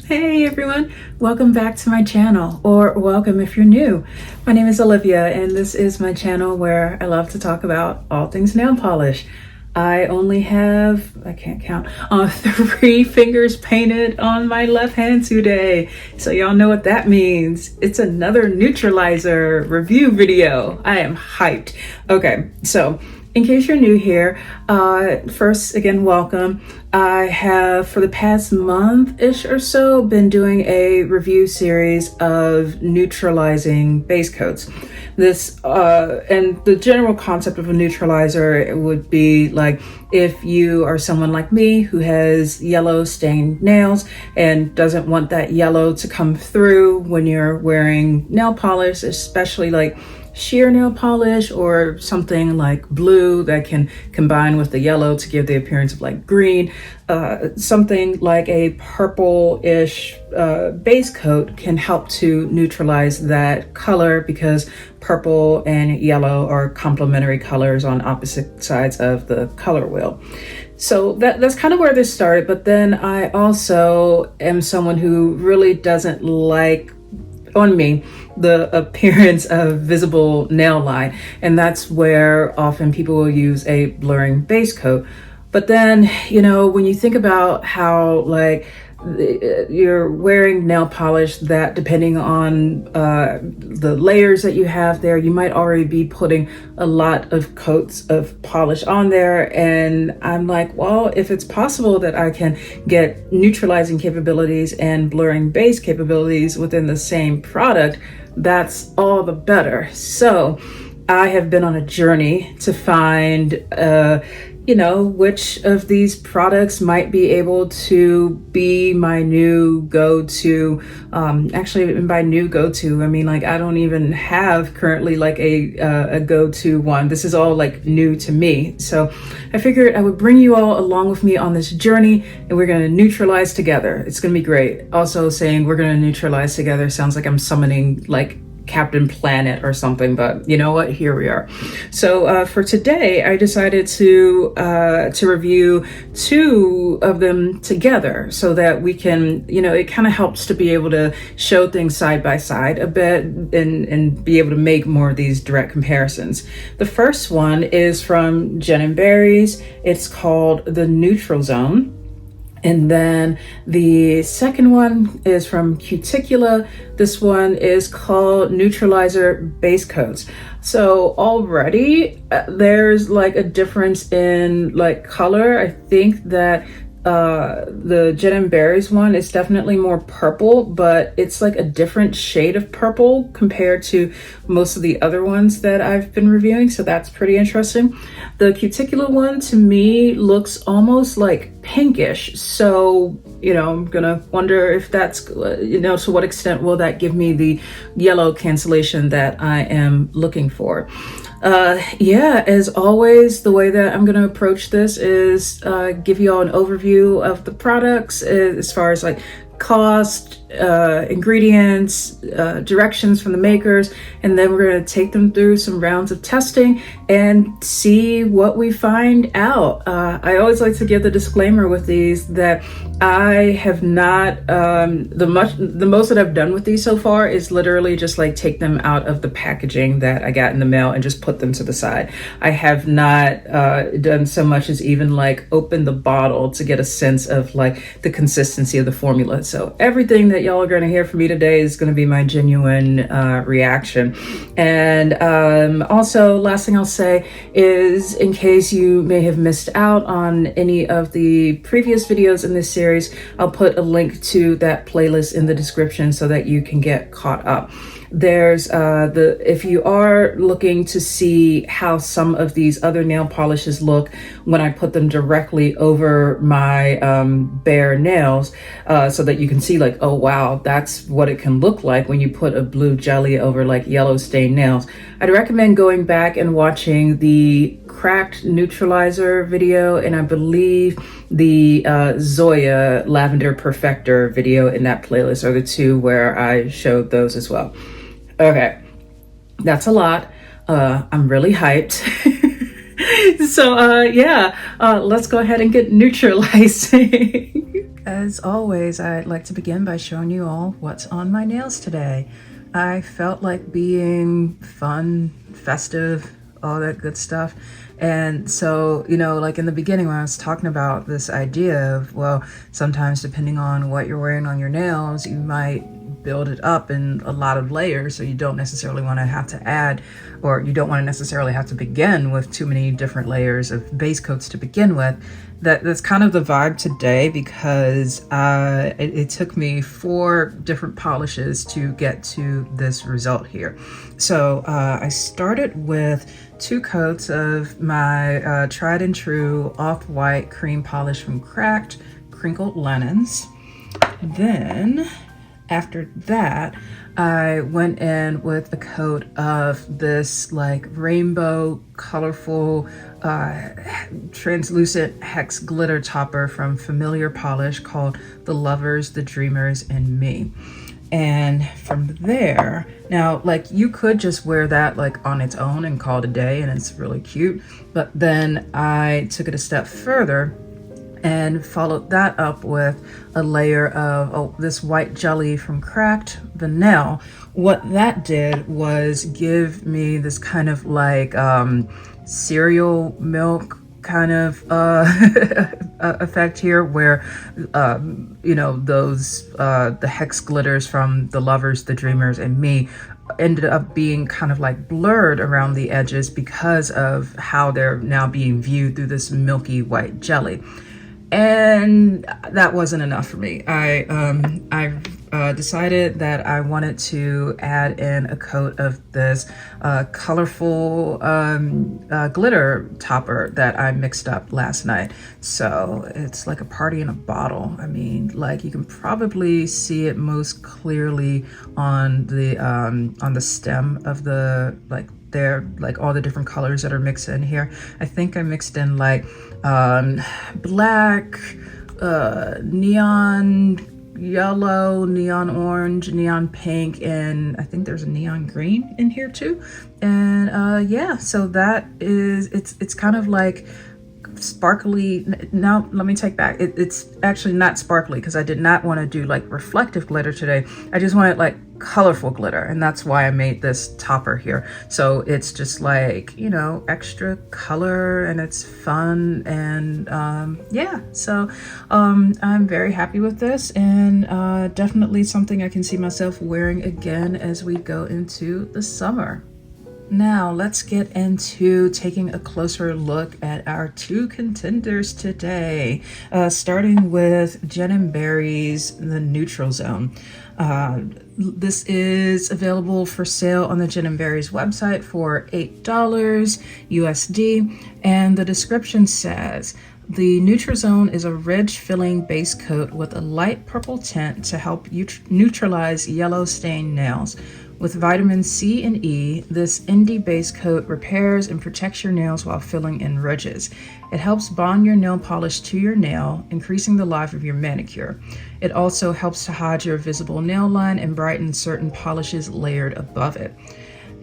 Hey everyone, welcome back to my channel, or welcome if you're new. My name is Olivia and this is my channel where I love to talk about all things nail polish. I only have, I can't count, 3 fingers painted on my left hand today. So y'all know what that means. It's another Neutralizer review video. I am hyped. Okay, so in case you're new here, first, again, welcome. I have, for the past month-ish or so, been doing a review series of neutralizing base coats. This, and the general concept of a neutralizer would be like if you are someone like me who has yellow stained nails and doesn't want that yellow to come through when you're wearing nail polish, especially like sheer nail polish or something like blue that can combine with the yellow to give the appearance of like green. Something like a purple-ish base coat can help to neutralize that color because purple and yellow are complementary colors on opposite sides of the color wheel. So that's kind of where this started. But then I also am someone who really doesn't like, on me, the appearance of visible nail line, and that's where often people will use a blurring base coat. But then, you know, when you think about how like you're wearing nail polish that, depending on the layers that you have there, you might already be putting a lot of coats of polish on there. And I'm like, well, if it's possible that I can get neutralizing capabilities and blurring base capabilities within the same product, that's all the better. So I have been on a journey to find which of these products might be able to be my new go-to. Actually, by new go-to, I mean, like, I don't even have currently like a go-to one. This is all like new to me. So I figured I would bring you all along with me on this journey, and we're gonna neutralize together. It's gonna be great. Also, saying we're gonna neutralize together sounds like I'm summoning like Captain Planet or something, but you know what, here we are. So for today I decided to review 2 of them together so that we can, you know, it kind of helps to be able to show things side by side a bit and be able to make more of these direct comparisons. The first one is from Jen & Barry's. It's called the Neutral Zone. And then the second one is from Cuticula. This one is called Neutralizer Base Coats. So already there's like a difference in like color. I think that the Jen & Barry's one is definitely more purple, but it's like a different shade of purple compared to most of the other ones that I've been reviewing. So that's pretty interesting. The Cuticula one to me looks almost like pinkish. So, you know, I'm gonna wonder if that's, you know, to what extent will that give me the yellow cancellation that I am looking for. Yeah, as always, the way that I'm going to approach this is give you all an overview of the products as far as like cost, ingredients, directions from the makers, and then we're going to take them through some rounds of testing and see what we find out. I always like to give the disclaimer with these that I have not, the most that I've done with these so far is literally just like take them out of the packaging that I got in the mail and just put them to the side. I have not done so much as even like open the bottle to get a sense of like the consistency of the formula. So everything that y'all are going to hear from me today is going to be my genuine reaction. And also, last thing I'll say is, in case you may have missed out on any of the previous videos in this series, I'll put a link to that playlist in the description so that you can get caught up. There's if you are looking to see how some of these other nail polishes look when I put them directly over my bare nails, so that you can see like, oh wow, that's what it can look like when you put a blue jelly over like yellow stained nails, I'd recommend going back and watching the Cracked Neutralizer video, and I believe the Zoya Lavender Perfector video in that playlist are the 2 where I showed those as well. Okay, that's a lot. I'm really hyped. So yeah, let's go ahead and get neutralizing. As always, I'd like to begin by showing you all what's on my nails today. I felt like being fun, festive, all that good stuff. And so, you know, like in the beginning when I was talking about this idea of, well, sometimes depending on what you're wearing on your nails, you might build it up in a lot of layers, so you don't necessarily want to have to add, or you don't want to necessarily have to begin with too many different layers of base coats to begin with. That's kind of the vibe today, because it took me 4 different polishes to get to this result here. So I started with 2 coats of my tried and true off-white cream polish from Cracked Crinkled Linens. Then after that, I went in with a coat of this like rainbow colorful translucent hex glitter topper from Familiar Polish called The Lovers, the Dreamers, and Me. And from there, now like you could just wear that like on its own and call it a day, and it's really cute, but then I took it a step further and followed that up with a layer of this white jelly from Cracked Vanilla. What that did was give me this kind of like cereal milk kind of effect here, where you know, those the hex glitters from The Lovers, the Dreamers, and Me ended up being kind of like blurred around the edges because of how they're now being viewed through this milky white jelly. And that wasn't enough for me. I decided that I wanted to add in a coat of this colorful glitter topper that I mixed up last night. So it's like a party in a bottle. I mean, like you can probably see it most clearly on the stem of the like all the different colors that are mixed in here. I think I mixed in like black, neon yellow, neon orange, neon pink, and I think there's a neon green in here too. And yeah, so that is, it's kind of like sparkly. Now let me take back, it's actually not sparkly, because I did not want to do like reflective glitter today. I just wanted like colorful glitter, and that's why I made this topper here. So it's just like, you know, extra color, and it's fun, and yeah, so I'm very happy with this, and definitely something I can see myself wearing again as we go into the summer. Now let's get into taking a closer look at our 2 contenders today, starting with Jen & Barry's The Neutral Zone. This is available for sale on the Jen & Barry's website for $8 USD, and the description says, the Neutral Zone is a ridge filling base coat with a light purple tint to help neutralize yellow stained nails. With vitamin C and E, this indie base coat repairs and protects your nails while filling in ridges. It helps bond your nail polish to your nail, increasing the life of your manicure. It also helps to hide your visible nail line and brighten certain polishes layered above it.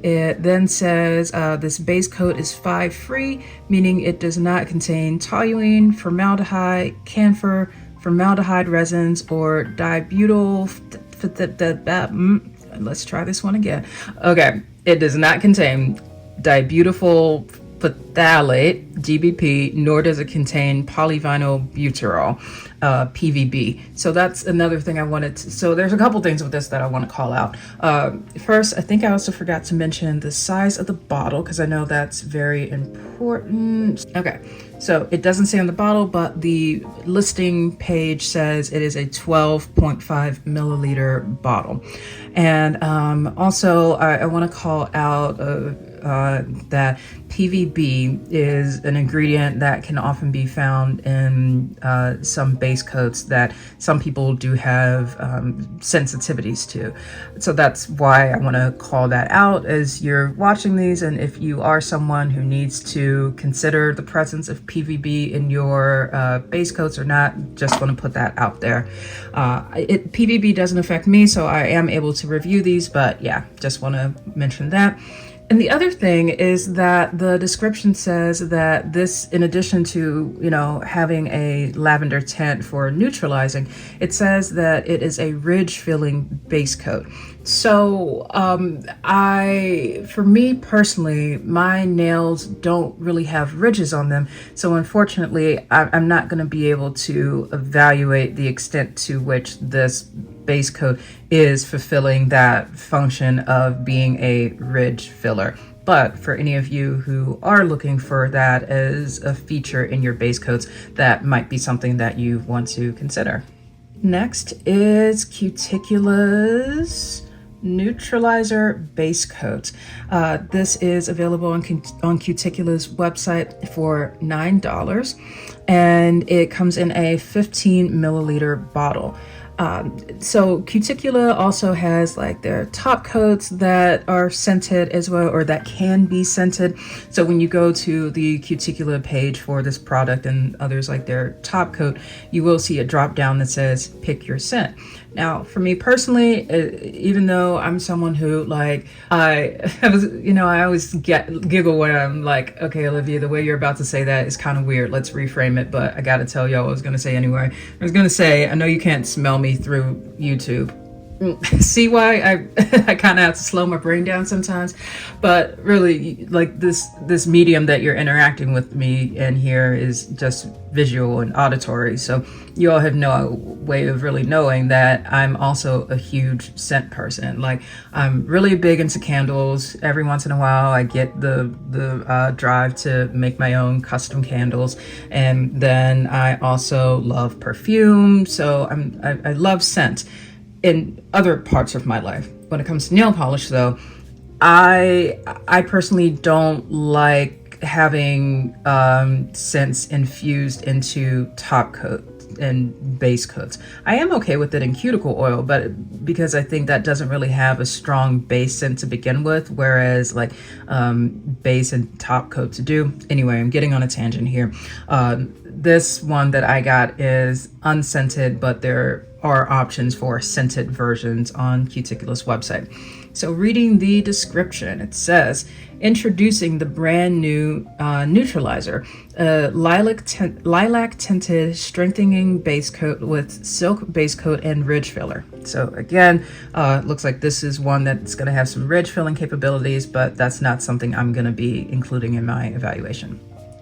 It then says this base coat is 5-free, meaning it does not contain toluene, formaldehyde, camphor, formaldehyde resins, or dibutyl. Let's try this one again. Okay, it does not contain dibutyl phthalate, DBP, nor does it contain polyvinyl butyrol, PVB. So that's another thing I wanted to, so there's a couple things with this that I want to call out. First, I think I also forgot to mention the size of the bottle, because I know that's very important. Okay, so it doesn't say on the bottle, but the listing page says it is a 12.5 milliliter bottle. And also I want to call out that PVB is an ingredient that can often be found in some base coats that some people do have sensitivities to. So that's why I want to call that out as you're watching these, and if you are someone who needs to consider the presence of PVB in your base coats or not, just want to put that out there. PVB doesn't affect me, so I am able to review these, but yeah, just want to mention that. And the other thing is that the description says that this, in addition to, having a lavender tint for neutralizing, it says that it is a ridge filling base coat. So for me personally, my nails don't really have ridges on them. So unfortunately, I'm not going to be able to evaluate the extent to which this base coat is fulfilling that function of being a ridge filler. But for any of you who are looking for that as a feature in your base coats, that might be something that you want to consider. Next is Cuticula's Neutralizer base coat. This is available on Cuticula's website for $9, and it comes in a 15 milliliter bottle. So Cuticula also has like their top coats that are scented as well, or that can be scented. So when you go to the Cuticula page for this product and others like their top coat, you will see a drop down that says pick your scent. Now, for me personally, even though I'm someone who I always giggle when I'm like, okay, Olivia, the way you're about to say that is kind of weird. Let's reframe it. But I got to tell y'all what I was going to say anyway. I was going to say, I know you can't smell me through YouTube. See why I kind of have to slow my brain down sometimes, but really, like this medium that you're interacting with me in here is just visual and auditory. So you all have no way of really knowing that I'm also a huge scent person. Like, I'm really big into candles. Every once in a while, I get the drive to make my own custom candles, and then I also love perfume. So I love scent in other parts of my life. When it comes to nail polish though, I personally don't like having scents infused into top coat and base coats. I am okay with it in cuticle oil, but because I think that doesn't really have a strong base scent to begin with, whereas like base and top coat to do. Anyway, I'm getting on a tangent here. This one that I got is unscented, but there are options for scented versions on Cuticula's website. So reading the description, it says, introducing the brand new Neutralizer, lilac tinted strengthening base coat with silk base coat and ridge filler. So again, looks like this is one that's going to have some ridge filling capabilities, but that's not something I'm going to be including in my evaluation.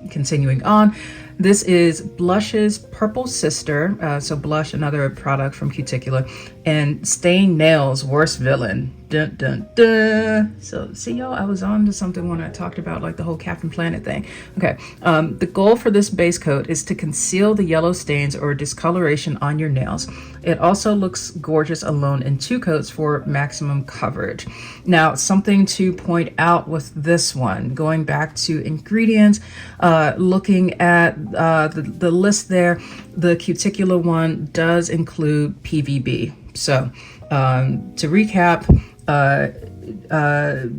Continuing on, this is Blush's Purple Sister, so Blush, another product from Cuticula, and Stain Nails Worst Villain. Dun, dun, dun. So see y'all, I was on to something when I talked about like the whole Captain Planet thing. Okay, the goal for this base coat is to conceal the yellow stains or discoloration on your nails. It also looks gorgeous alone in 2 coats for maximum coverage. Now, something to point out with this one, going back to ingredients, looking at the list there, the Cuticula one does include PVB. So to recap,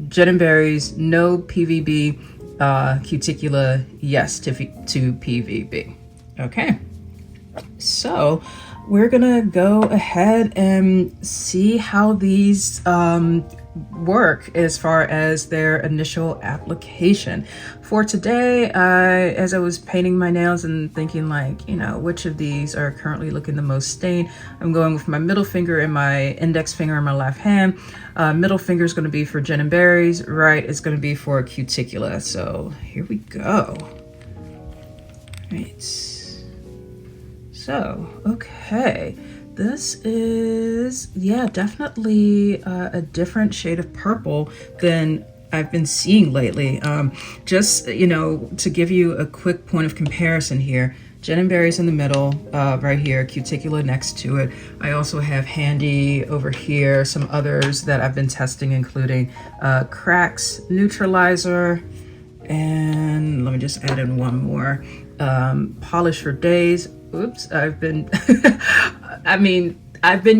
Jen and Berries, no PVB, Cuticula, yes to PVB. Okay, so we're gonna go ahead and see how these work as far as their initial application. For today, as I was painting my nails and thinking like, which of these are currently looking the most stained, I'm going with my middle finger and my index finger in my left hand. Middle finger is going to be for Jen and Berries, right is going to be for Cuticula. So here we go. Right. So, okay. This is, definitely a different shade of purple than I've been seeing lately. Just, to give you a quick point of comparison here, Jen and Berries in the middle, right here, Cuticula next to it. I also have handy over here some others that I've been testing, including Cracks Neutralizer, and let me just add in one more, Polish for Days. Oops, I've been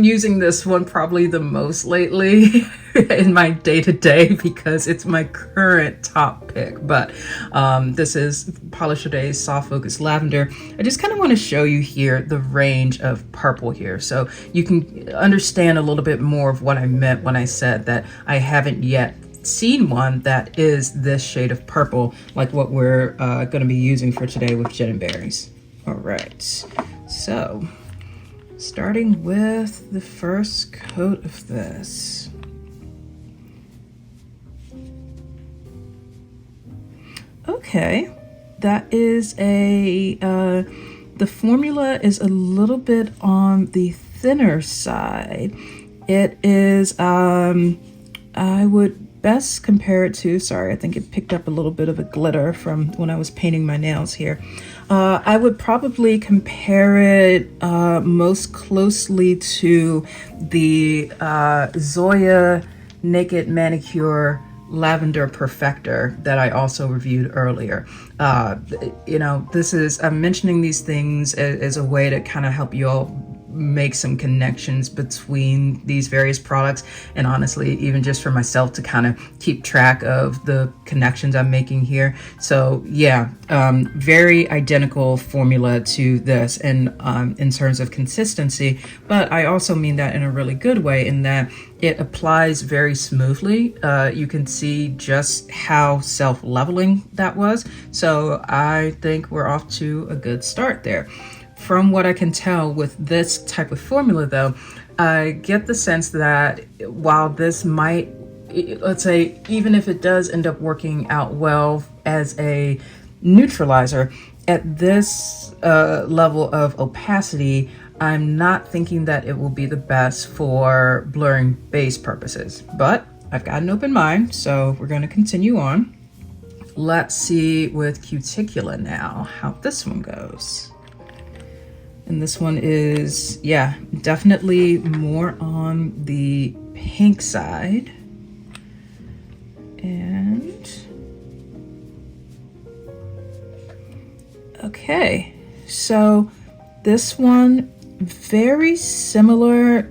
using this one probably the most lately in my day-to-day because it's my current top pick. But this is Polish for Days Soft Focus Lavender. I just kind of want to show you here the range of purple here, so you can understand a little bit more of what I meant when I said that I haven't yet seen one that is this shade of purple, like what we're going to be using for today with gin and berries. All right, so starting with the first coat of this. Okay, that is the formula is a little bit on the thinner side. It is, I would best compare it to, sorry, I think it picked up a little bit of a glitter from when I was painting my nails here. I would probably compare it most closely to the Zoya Naked Manicure Lavender Perfector that I also reviewed earlier. You know, I'm mentioning these things as a way to kind of help you all make some connections between these various products, and honestly even just for myself to kind of keep track of the connections I'm making here. So yeah, very identical formula to this, and in terms of consistency, but I also mean that in a really good way in that it applies very smoothly. You can see just how self-leveling that was, so I think we're off to a good start there. From what I can tell with this type of formula though, I get the sense that while this might, let's say, even if it does end up working out well as a neutralizer, at this level of opacity, I'm not thinking that it will be the best for blurring base purposes. But I've got an open mind, so we're going to continue on. Let's see with Cuticula now how this one goes. And this one is, yeah, definitely more on the pink side. And okay, so this one, very similar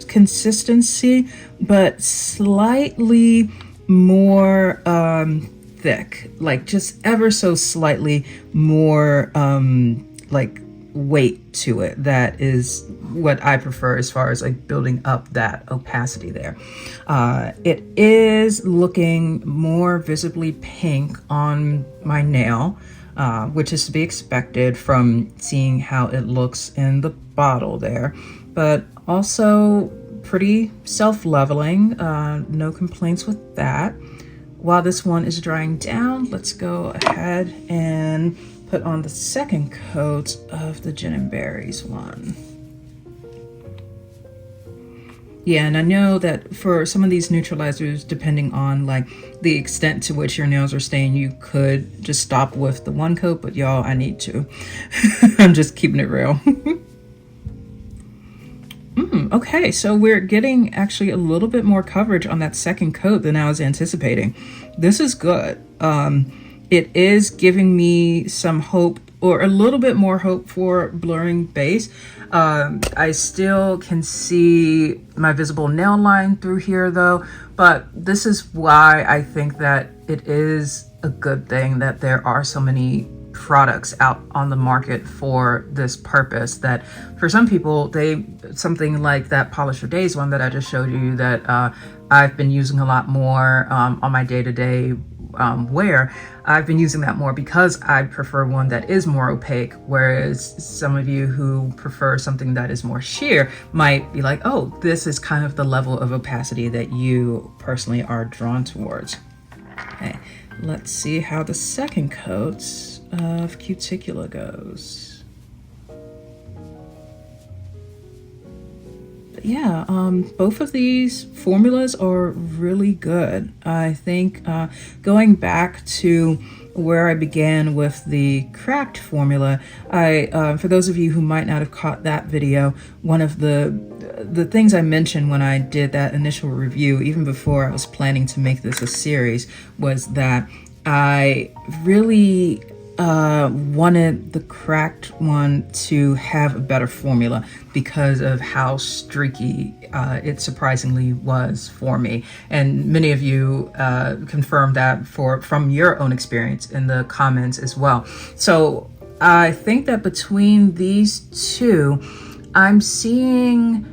consistency, but slightly more thick, like just ever so slightly more like weight to it. That is what I prefer as far as like building up that opacity there. It is looking more visibly pink on my nail, which is to be expected from seeing how it looks in the bottle there, but also pretty self-leveling, no complaints with that. While this one is drying down, let's go ahead and put on the second coat of the gin and berries one. Yeah, and I know that for some of these neutralizers, depending on like the extent to which your nails are stained, you could just stop with the one coat, but y'all, I need to. I'm just keeping it real. Okay, so we're getting actually a little bit more coverage on that second coat than I was anticipating. This is good. It is giving me some hope, or a little bit more hope, for blurring base. I still can see my visible nail line through here though, but this is why I think that it is a good thing that there are so many products out on the market for this purpose, that for some people, something like that Polish for Days one that I just showed you that I've been using a lot more on my day-to-day wear. I've been using that more because I prefer one that is more opaque, whereas some of you who prefer something that is more sheer might be like, oh, this is kind of the level of opacity that you personally are drawn towards. Okay, let's see how the second coat of Cuticula goes. Yeah, both of these formulas are really good. I think going back to where I began with the cracked formula, for those of you who might not have caught that video, one of the things I mentioned when I did that initial review, even before I was planning to make this a series, was that I really wanted the cracked one to have a better formula because of how streaky it surprisingly was for me. And many of you confirmed that from your own experience in the comments as well. So I think that between these two, I'm seeing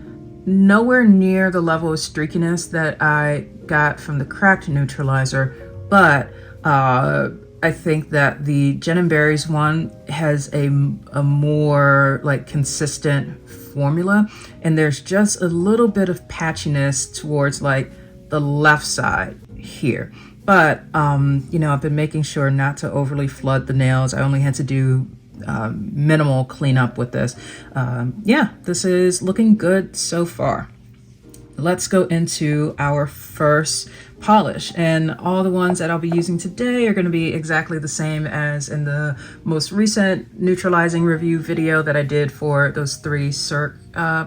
nowhere near the level of streakiness that I got from the cracked Neutralizer, but I think that the Gin and Berries one has a more like consistent formula, and there's just a little bit of patchiness towards like the left side here. But you know, I've been making sure not to overly flood the nails. I only had to do minimal cleanup with this. Yeah, this is looking good so far. Let's go into our first polish, and all the ones that I'll be using today are going to be exactly the same as in the most recent Neutralizing review video that I did for those 3 Cirque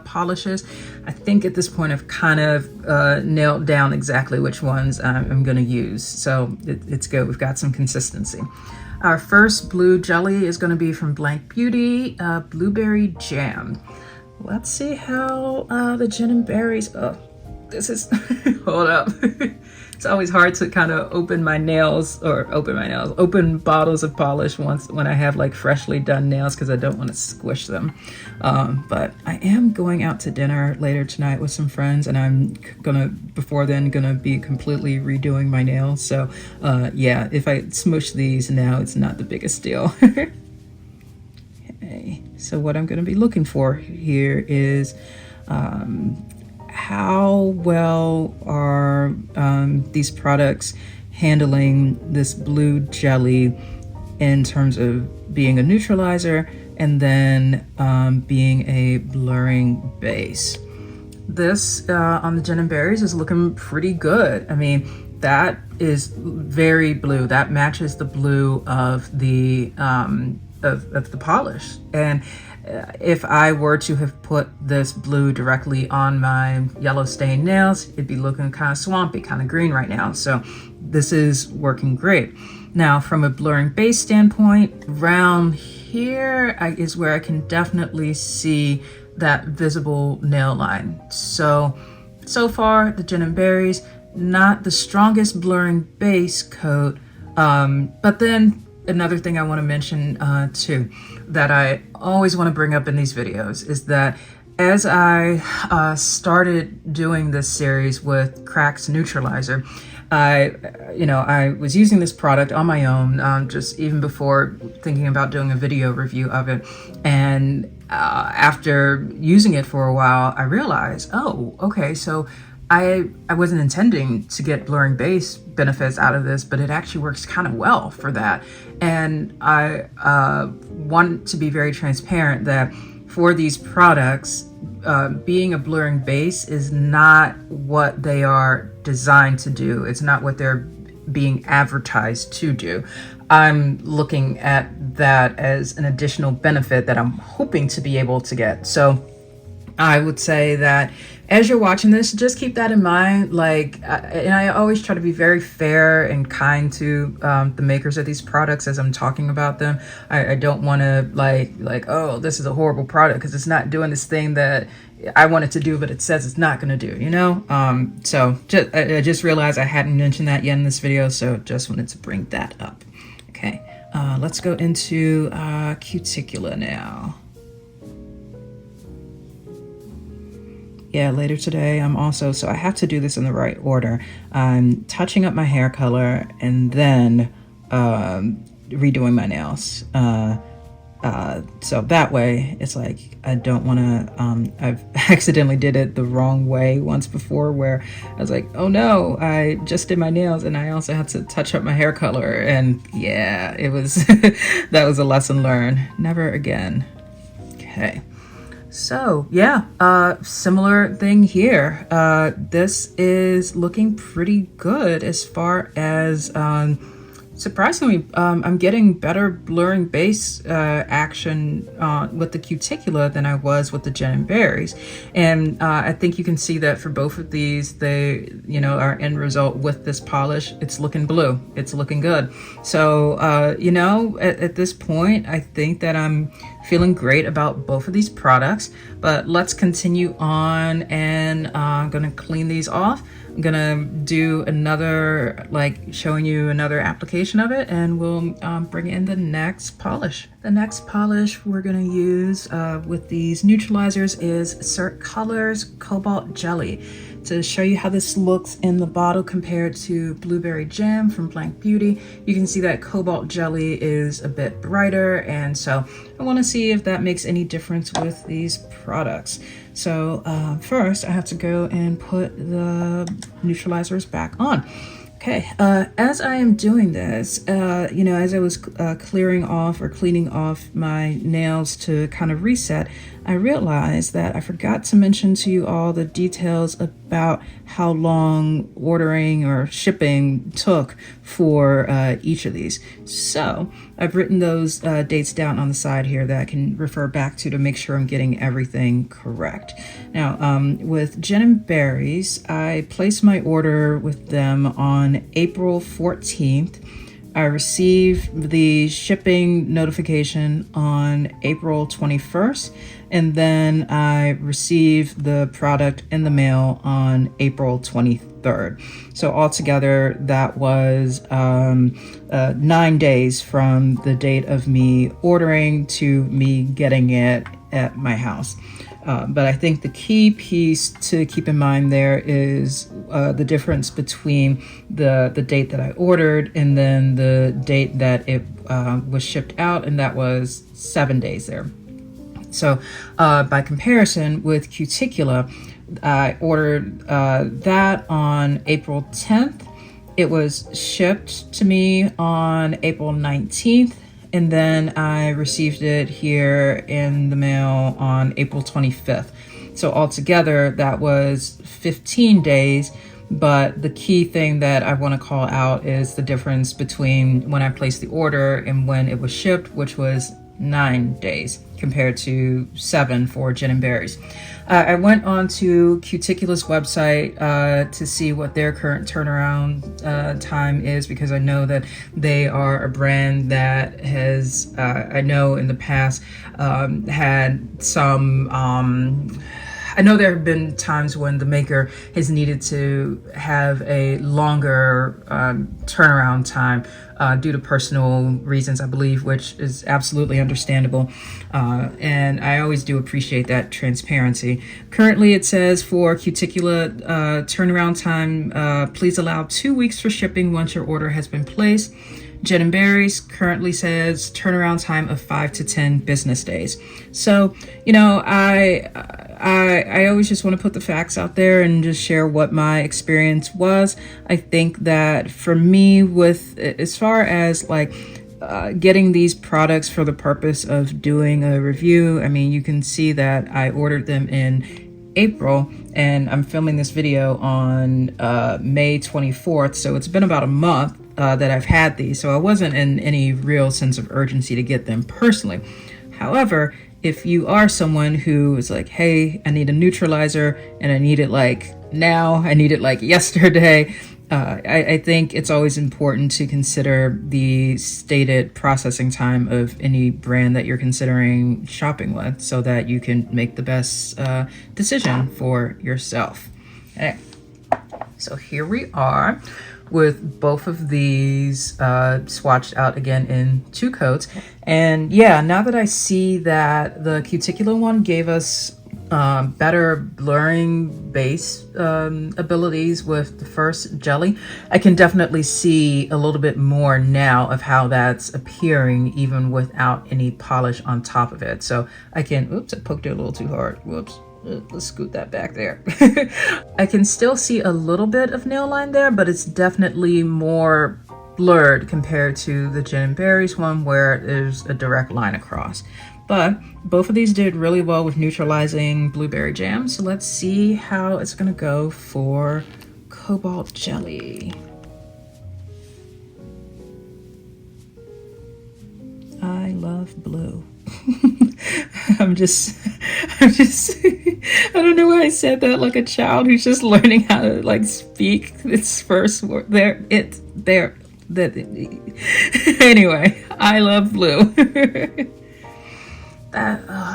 polishes. I think at this point I've kind of nailed down exactly which ones I'm going to use, so it's good. We've got some consistency. Our first blue jelly is going to be from Blank Beauty, Blueberry Jam. Let's see how the Gin and Berries, oh, this is, hold up. It's always hard to kind of open bottles of polish when I have like freshly done nails, because I don't want to squish them. But I am going out to dinner later tonight with some friends, and I'm before then gonna be completely redoing my nails. So yeah, if I smush these now, it's not the biggest deal. Okay, so what I'm gonna be looking for here is how well are these products handling this blue jelly in terms of being a neutralizer and then being a blurring base. This on the Gin and Berries is looking pretty good. I mean, that is very blue. That matches the blue of the polish. And if I were to have put this blue directly on my yellow stained nails, it'd be looking kind of swampy, kind of green right now. So this is working great. Now, from a blurring base standpoint, around here is where I can definitely see that visible nail line. So far, the Gin and Berries, not the strongest blurring base coat, but then another thing I want to mention too, that I always want to bring up in these videos, is that as I started doing this series with Cracked Neutralizer, I was using this product on my own, just even before thinking about doing a video review of it. And after using it for a while, I realized, oh, okay, so I wasn't intending to get blurring base benefits out of this, but it actually works kind of well for that. And I want to be very transparent that for these products, being a blurring base is not what they are designed to do. It's not what they're being advertised to do. I'm looking at that as an additional benefit that I'm hoping to be able to get. So I would say that as you're watching this, just keep that in mind. Like, and I always try to be very fair and kind to the makers of these products as I'm talking about them. I don't want to like, oh, this is a horrible product because it's not doing this thing that I want it to do, but it says it's not going to do, you know? So I just realized I hadn't mentioned that yet in this video, so just wanted to bring that up. Okay, let's go into Cuticula now. Yeah, later today I'm also, so I have to do this in the right order. I'm touching up my hair color and then redoing my nails. So that way it's like, I don't want to, I've accidentally did it the wrong way once before where I was like, oh no, I just did my nails and I also had to touch up my hair color. And yeah, it was, that was a lesson learned. Never again. Okay. So yeah, similar thing here. This is looking pretty good as far as, surprisingly, I'm getting better blurring base action with the Cuticula than I was with the Gin and Berries. And I think you can see that for both of these, they, you know, our end result with this polish, it's looking blue. It's looking good. So, you know, at this point, I think that I'm feeling great about both of these products. But let's continue on, and I'm gonna clean these off I'm gonna do another, like showing you another application of it, and we'll bring in the next polish. The next polish we're gonna use with these neutralizers is Cert Colors Cobalt Jelly, to show you how this looks in the bottle compared to Blueberry Jam from Blank Beauty. You can see that Cobalt Jelly is a bit brighter, and so I want to see if that makes any difference with these products. So first I have to go and put the neutralizers back on. Okay, as I am doing this, you know, as I was cleaning off my nails to kind of reset, I realized that I forgot to mention to you all the details about how long ordering or shipping took for each of these. So I've written those dates down on the side here that I can refer back to make sure I'm getting everything correct. Now, with Gin and Berries, I placed my order with them on April 14th. I received the shipping notification on April 21st, and then I received the product in the mail on April 23rd. So altogether, that was 9 days from the date of me ordering to me getting it at my house. But I think the key piece to keep in mind there is the difference between the date that I ordered and then the date that it was shipped out, and that was 7 days there. So by comparison with Cuticula, I ordered that on April 10th. It was shipped to me on April 19th. And then I received it here in the mail on April 25th. So altogether, that was 15 days. But the key thing that I want to call out is the difference between when I placed the order and when it was shipped, which was 9 days compared to 7 for Gin and Berries. I went on to Cuticula's website to see what their current turnaround time is, because I know that they are a brand that has, I know in the past, had some I know there have been times when the maker has needed to have a longer turnaround time due to personal reasons, I believe, which is absolutely understandable. And I always do appreciate that transparency. Currently, it says for Cuticula turnaround time, please allow 2 weeks for shipping once your order has been placed. Gin and Berries currently says turnaround time of 5 to 10 business days. So, you know, I always just want to put the facts out there and just share what my experience was. I think that for me, with as far as like getting these products for the purpose of doing a review, I mean, you can see that I ordered them in April, and I'm filming this video on May 24th, so it's been about a month that I've had these, so I wasn't in any real sense of urgency to get them personally. However, if you are someone who is like, hey, I need a neutralizer and I need it like now, I need it like yesterday, I think it's always important to consider the stated processing time of any brand that you're considering shopping with, so that you can make the best decision for yourself. Okay. So here we are with both of these swatched out again in 2 coats. And yeah, now that I see that the Cuticula one gave us better blurring base abilities with the first jelly, I can definitely see a little bit more now of how that's appearing even without any polish on top of it. So I can, oops, I poked it a little too hard. Whoops. Let's scoot that back there. I can still see a little bit of nail line there, but it's definitely more blurred compared to the Gin and Berries one, where there's a direct line across. But both of these did really well with neutralizing Blueberry Jam, so let's see how it's gonna go for Cobalt Jelly. I love blue. I'm just, I don't know why I said that like a child who's just learning how to like speak its first word. Anyway, I love blue.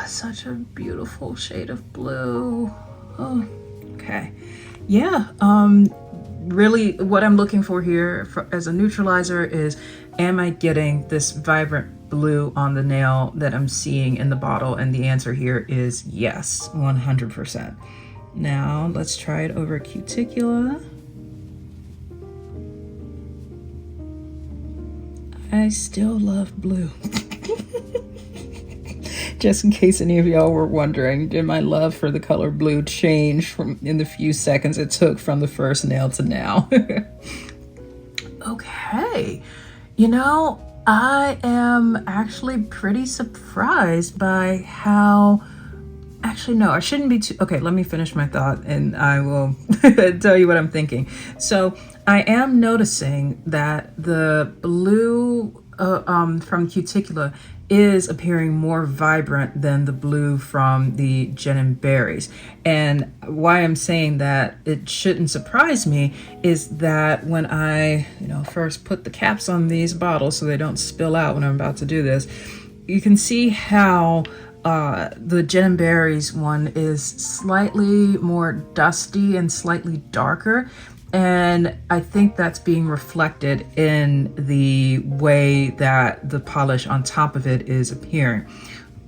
Such a beautiful shade of blue. Oh, okay. Yeah, really what I'm looking for here as a neutralizer is, am I getting this vibrant blue on the nail that I'm seeing in the bottle? And the answer here is yes, 100%. Now let's try it over Cuticula. I still love blue. Just in case any of y'all were wondering, did my love for the color blue change from in the few seconds it took from the first nail to now? Okay, you know, I am actually pretty surprised by how, actually no, I shouldn't be too, okay, let me finish my thought and I will tell you what I'm thinking. So I am noticing that the blue from Cuticula is appearing more vibrant than the blue from the Gin and Berries. And why I'm saying that it shouldn't surprise me is that when I, first put the caps on these bottles so they don't spill out when I'm about to do this, you can see how the Gin and Berries one is slightly more dusty and slightly darker. And I think that's being reflected in the way that the polish on top of it is appearing.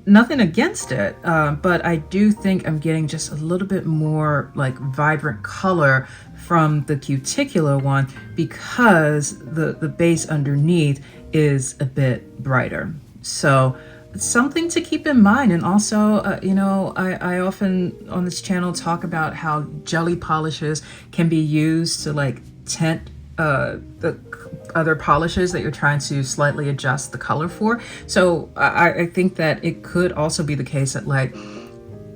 Nothing against it, but I do think I'm getting just a little bit more like vibrant color from the Cuticula one because the base underneath is a bit brighter. So something to keep in mind. And also, I often on this channel talk about how jelly polishes can be used to like tint the other polishes that you're trying to slightly adjust the color for. So I think that it could also be the case that like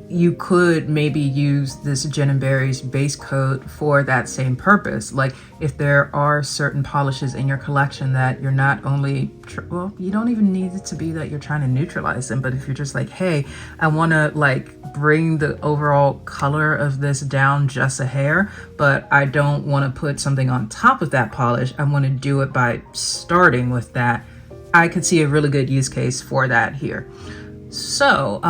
you could maybe use this Gin and Berries base coat for that same purpose. Like if there are certain polishes in your collection that you're not only, well, you don't even need it to be that you're trying to neutralize them, but if you're just like, hey, I want to like bring the overall color of this down just a hair, but I don't want to put something on top of that polish. I want to do it by starting with that. I could see a really good use case for that here. So,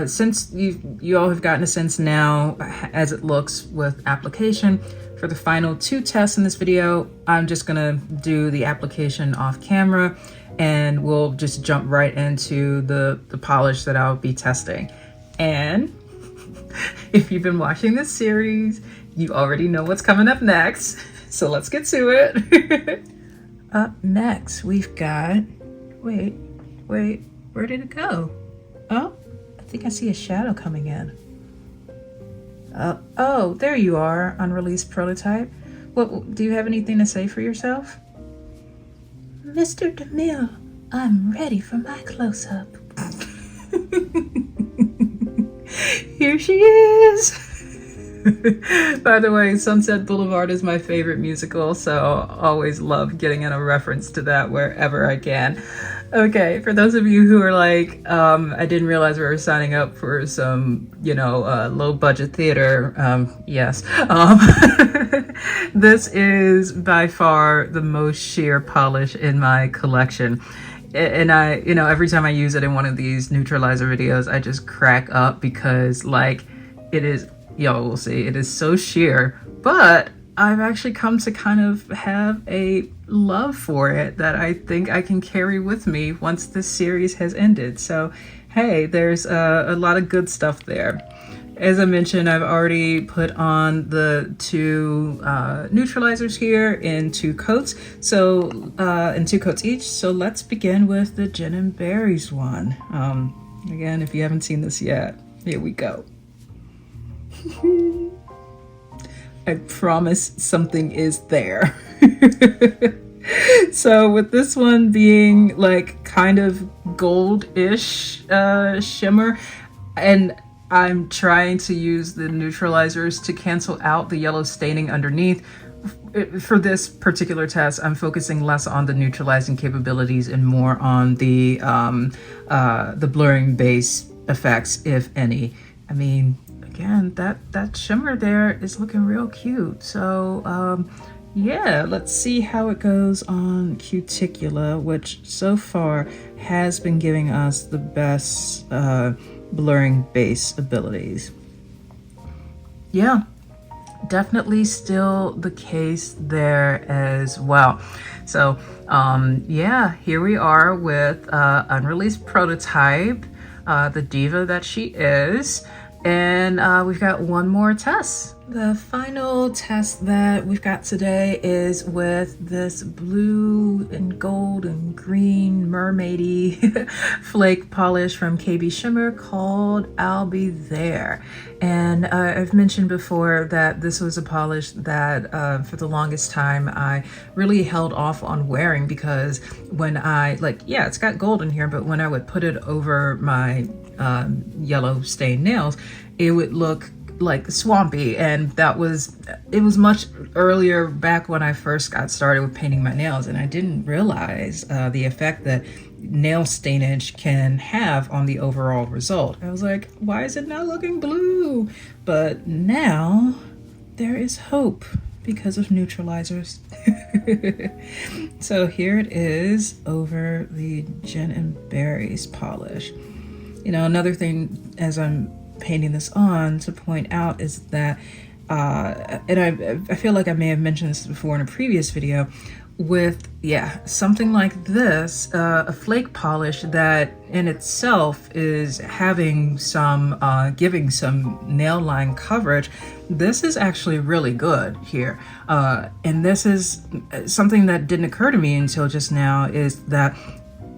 since you all have gotten a sense now as it looks with application, for the final two tests in this video, I'm just gonna do the application off camera and we'll just jump right into the polish that I'll be testing. And if you've been watching this series, you already know what's coming up next. So let's get to it. Up next, we've got, wait, where did it go? Oh, I think I see a shadow coming in. Oh, there you are, unreleased prototype. What, do you have anything to say for yourself? Mr. DeMille, I'm ready for my close-up. Here she is. By the way, Sunset Boulevard is my favorite musical, so always love getting in a reference to that wherever I can. Okay, for those of you who are like, I didn't realize we were signing up for some, low budget theater. Yes. This is by far the most sheer polish in my collection. And I, every time I use it in one of these neutralizer videos, I just crack up because like it is, y'all will see, it is so sheer, but I've actually come to kind of have a love for it that I think I can carry with me once this series has ended. So, hey, there's a lot of good stuff there. As I mentioned, I've already put on the two neutralizers here in 2 coats. So, in 2 coats each. So let's begin with the Gin and Berries one. Again, if you haven't seen this yet, here we go. I promise something is there. So with this one being like kind of gold-ish shimmer, and I'm trying to use the neutralizers to cancel out the yellow staining underneath. For this particular test, I'm focusing less on the neutralizing capabilities and more on the blurring base effects, if any. I mean, again, that shimmer there is looking real cute. So yeah, let's see how it goes on Cuticula, which so far has been giving us the best blurring base abilities. Yeah, definitely still the case there as well. So yeah, here we are with unreleased prototype, the diva that she is. And we've got one more test. The final test that we've got today is with this blue and gold and green mermaidy flake polish from KB Shimmer called I'll Be There. And I've mentioned before that this was a polish that for the longest time I really held off on wearing, because when I, yeah, it's got gold in here, but when I would put it over my yellow stained nails, it would look like swampy. And it was much earlier, back when I first got started with painting my nails, and I didn't realize the effect that nail stainage can have on the overall result. I was like, why is it not looking blue? But now there is hope because of neutralizers. So here it is over the Gin and Berries polish. You know, another thing as I'm painting this on to point out is that, and I feel like I may have mentioned this before in a previous video, with, yeah, something like this, a flake polish that in itself is having some, giving some nail line coverage, this is actually really good here. And this is something that didn't occur to me until just now, is that,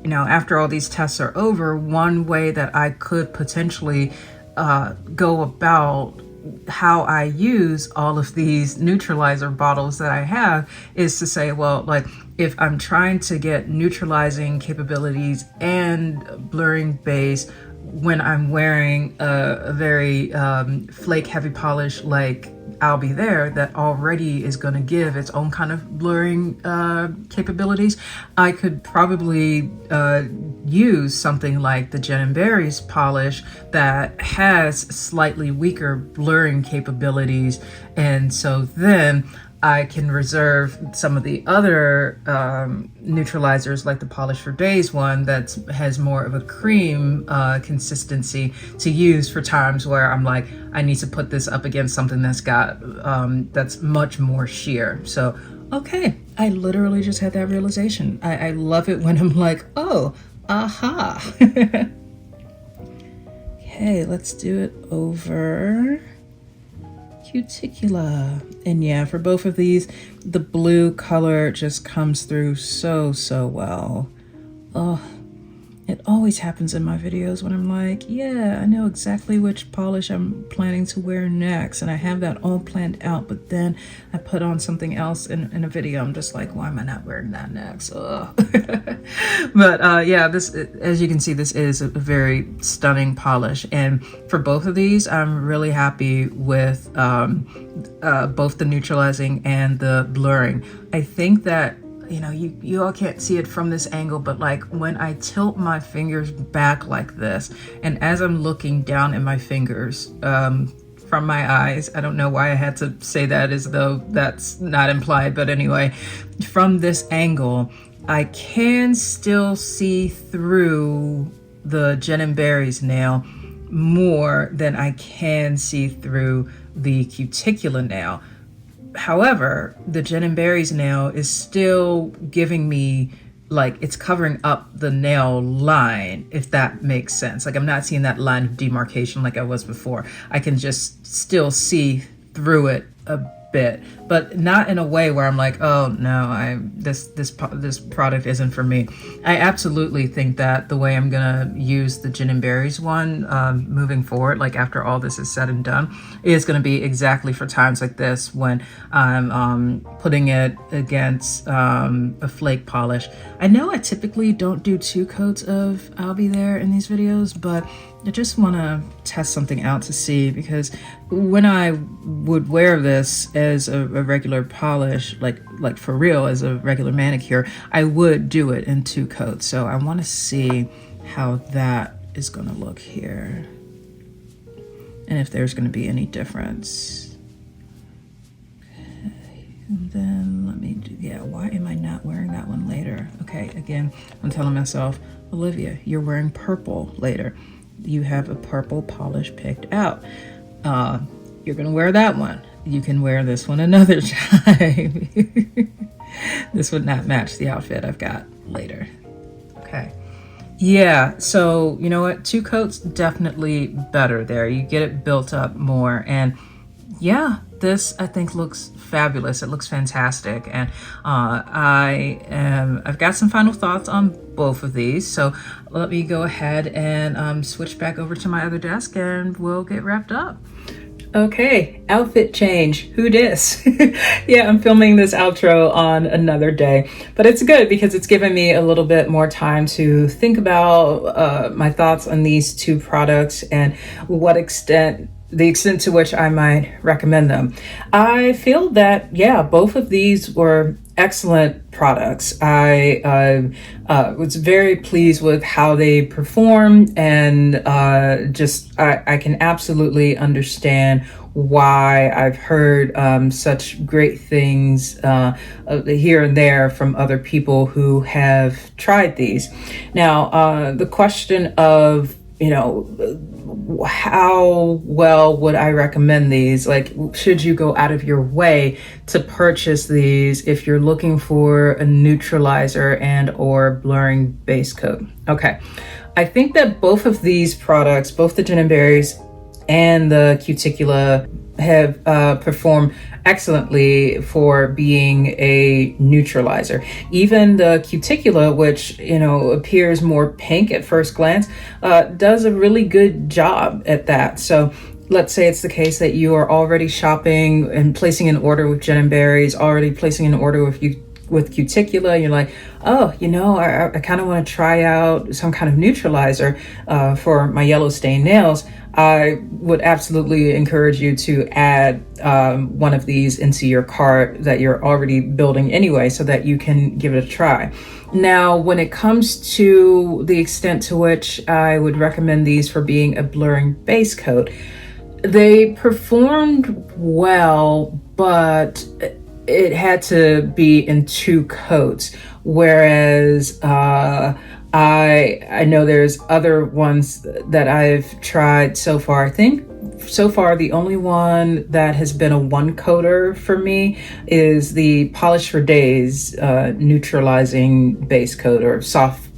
you know, after all these tests are over, one way that I could potentially go about how I use all of these neutralizer bottles that I have is to say, well, like, if I'm trying to get neutralizing capabilities and blurring base when I'm wearing a very flake heavy polish like I'll Be There, that already is going to give its own kind of blurring capabilities, I could probably use something like the Gin and Berries polish that has slightly weaker blurring capabilities. And so then I can reserve some of the other neutralizers, like the Polish for Days one that has more of a cream consistency, to use for times where I'm like, I need to put this up against something that's got that's much more sheer. So okay, I literally just had that realization. I love it when I'm like, oh, aha. Okay, let's do it over Cuticula. And yeah, for both of these, the blue color just comes through so well. Oh, it always happens in my videos when I'm like, yeah, I know exactly which polish I'm planning to wear next, and I have that all planned out, but then I put on something else in a video. I'm just like, why am I not wearing that next? But yeah, this, as you can see, this is a very stunning polish, and for both of these, I'm really happy with both the neutralizing and the blurring. I think that, you know, you all can't see it from this angle, but like when I tilt my fingers back like this, and as I'm looking down at my fingers from my eyes, I don't know why I had to say that as though that's not implied, but anyway, from this angle, I can still see through the Gin and Berries nail more than I can see through the Cuticula nail. However, the Gin and Berries nail is still giving me, like, it's covering up the nail line, if that makes sense. Like, I'm not seeing that line of demarcation like I was before. I can just still see through it a bit, but not in a way where I'm like, oh no, this product isn't for me. I absolutely think that the way I'm gonna use the Gin and Berries one moving forward, like after all this is said and done, is gonna be exactly for times like this when I'm putting it against a flake polish. I know I typically don't do 2 coats of I'll Be There in these videos, but I just want to test something out to see, because when I would wear this as a regular polish, like for real, as a regular manicure, I would do it in 2 coats. So I want to see how that is going to look here, and if there's going to be any difference. Okay, and then let me do, yeah, why am I not wearing that one later? Okay, again, I'm telling myself, Olivia, you're wearing purple later. You have a purple polish picked out. You're gonna wear that one. you can wear this one another time. This would not match the outfit I've got later. Okay. Yeah, so you know what? 2 coats, definitely better there. You get it built up more. And yeah, this I think looks fabulous. It looks fantastic. And I've got some final thoughts on both of these. So let me go ahead and switch back over to my other desk and we'll get wrapped up. Okay, outfit change. Who dis? Yeah, I'm filming this outro on another day, but it's good because it's given me a little bit more time to think about my thoughts on these 2 products and the extent to which I might recommend them. I feel that, yeah, both of these were excellent products. I was very pleased with how they perform, and I can absolutely understand why I've heard such great things here and there from other people who have tried these. Now, the question of, how well would I recommend these? Like, should you go out of your way to purchase these if you're looking for a neutralizer and or blurring base coat? Okay, I think that both of these products, both the Gin and Berries and the Cuticula, have performed excellently for being a neutralizer. Even the Cuticula, which appears more pink at first glance, does a really good job at that. So let's say it's the case that you are already shopping and placing an order with Gin and Berries, already placing an order with Cuticula, and you're like, oh, I kind of want to try out some kind of neutralizer for my yellow stained nails. I would absolutely encourage you to add one of these into your cart that you're already building anyway, so that you can give it a try. Now, when it comes to the extent to which I would recommend these for being a blurring base coat, they performed well, but it had to be in 2 coats, whereas I know there's other ones that I've tried so far. I think so far the only one that has been a 1-coater for me is the Polish for Days Neutralizing base coat, or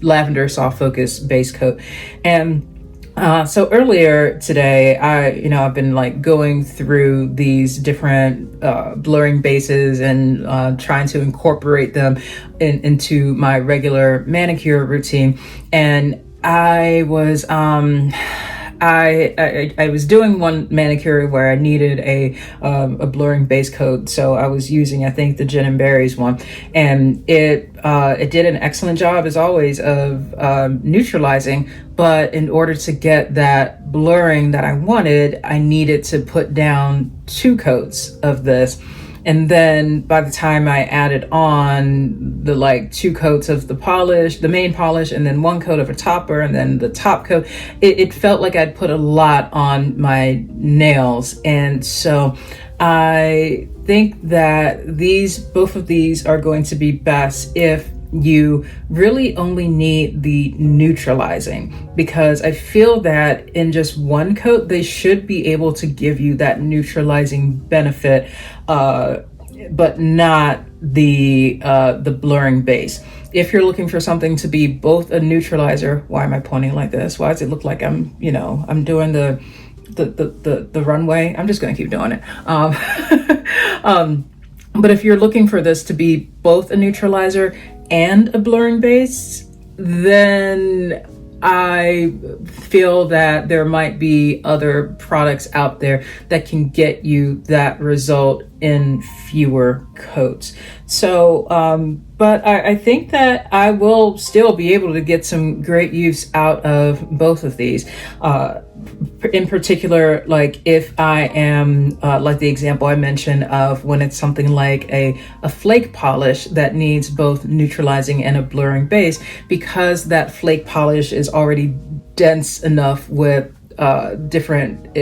lavender soft focus base coat. And so earlier today, I've been going through these different blurring bases and trying to incorporate them into my regular manicure routine. And I was I was doing one manicure where I needed a blurring base coat, so I was using, I think, the Gin and Berries one, and it did an excellent job as always of neutralizing. But in order to get that blurring that I wanted, I needed to put down 2 coats of this. And then by the time I added on the 2 coats of the polish, the main polish, and then 1 coat of a topper, and then the top coat, it felt like I'd put a lot on my nails. And so I think that both of these are going to be best if you really only need the neutralizing, because I feel that in just 1 coat, they should be able to give you that neutralizing benefit, but not the blurring base. If you're looking for something to be both a neutralizer, why am I pointing like this? Why does it look like I'm doing the runway? I'm just gonna keep doing it. But if you're looking for this to be both a neutralizer and a blurring base, then I feel that there might be other products out there that can get you that result in fewer coats. So, but I think that I will still be able to get some great use out of both of these. In particular, if I am, like the example I mentioned of when it's something like a flake polish that needs both neutralizing and a blurring base, because that flake polish is already dense enough with different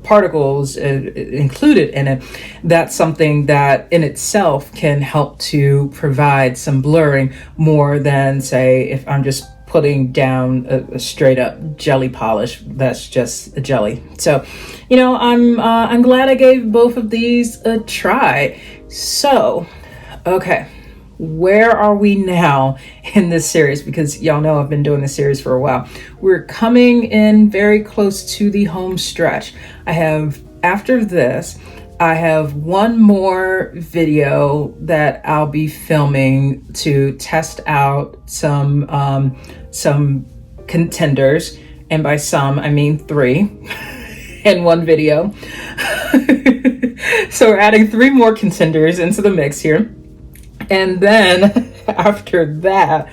particles included in it. That's something that in itself can help to provide some blurring more than, say, if I'm just putting down a straight up jelly polish that's just a jelly. So, you know, I'm glad I gave both of these a try. So, okay, where are we now in this series? Because y'all know I've been doing this series for a while. We're coming in very close to the home stretch. After this, I have one more video that I'll be filming to test out some contenders, and by some I mean 3 in one video. So we're adding 3 more contenders into the mix here. And then after that,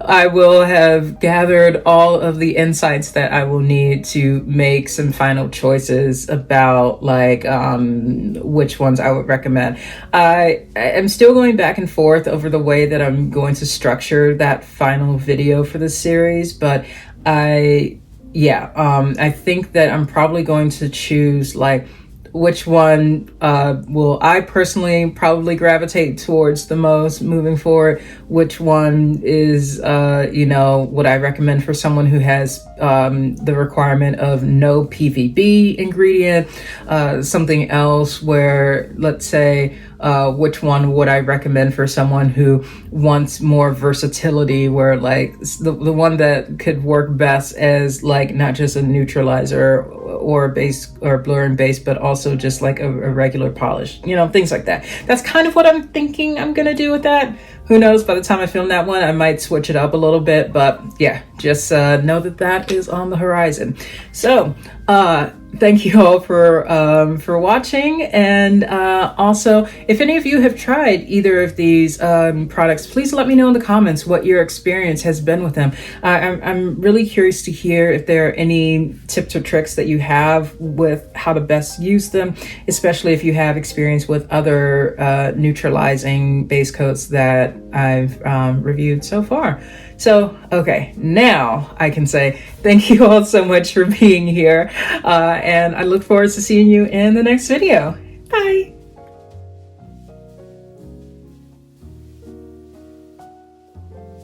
I will have gathered all of the insights that I will need to make some final choices about like which ones I would recommend. I am still going back and forth over the way that I'm going to structure that final video for the series, but I think that I'm probably going to choose like which one will I personally probably gravitate towards the most moving forward? Which one is, would I recommend for someone who has the requirement of no PVB ingredient? Something else where, let's say, which one would I recommend for someone who wants more versatility, where like the one that could work best as like not just a neutralizer or a base or blur and base, but also just like a regular polish, things like that. That's kind of what I'm thinking I'm gonna do with that. Who knows, by the time I film that one, I might switch it up a little bit, but yeah, just know that is on the horizon. So, thank you all for watching, and also, if any of you have tried either of these products, please let me know in the comments what your experience has been with them. I'm really curious to hear if there are any tips or tricks that you have with how to best use them, especially if you have experience with other neutralizing base coats that I've reviewed so far. So, okay, now I can say thank you all so much for being here, and I look forward to seeing you in the next video. Bye!